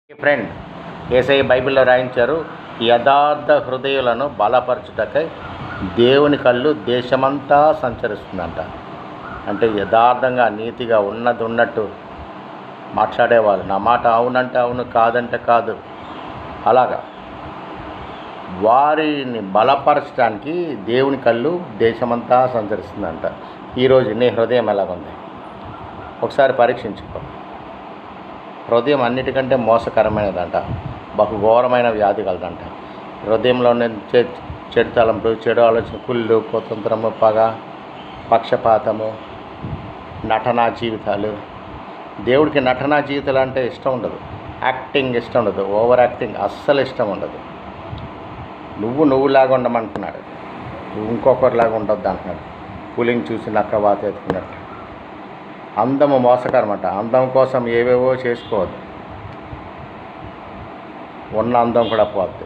Friend, యేసయ్య బైబిల్లో రాయించారు, యథార్థ హృదయులను బలపరచుటకై దేవుని కళ్ళు దేశమంతా సంచరిస్తుందంట. అంటే యథార్థంగా నీతిగా ఉన్నది ఉన్నట్టు మాట్లాడేవాళ్ళు, నా మాట అవునంటే అవును, కాదంటే కాదు, అలాగా వారిని బలపరచడానికి దేవుని కళ్ళు దేశమంతా సంచరిస్తుందంట. ఈరోజు నీ హృదయం ఎలాగుంది ఒకసారి పరీక్షించుకో. హృదయం అన్నిటికంటే మోసకరమైనదంట, బహుఘోరమైన వ్యాధి కలదంట. హృదయంలోని చెడు తలంపులు, చెడు ఆలోచన, కుళ్ళు, కుతంత్రము, పగ, పక్షపాతము, నటనా జీవితాలు. దేవుడికి నటనా జీవితాలు అంటే ఇష్టం ఉండదు, యాక్టింగ్ ఇష్టం ఉండదు, ఓవర్ యాక్టింగ్ అస్సలు ఇష్టం ఉండదు. నువ్వులాగా ఉండమంటున్నాడు, నువ్వు ఇంకొకరిలాగా ఉండొద్దు అంటున్నాడు. పులిని చూసి నక్క వాత ఎత్తుకున్నట్టు. అందము మోసకరమంట. అందం కోసం ఏవేవో చేసుకోవద్దు, ఉన్న అందం కూడా పోద్ది.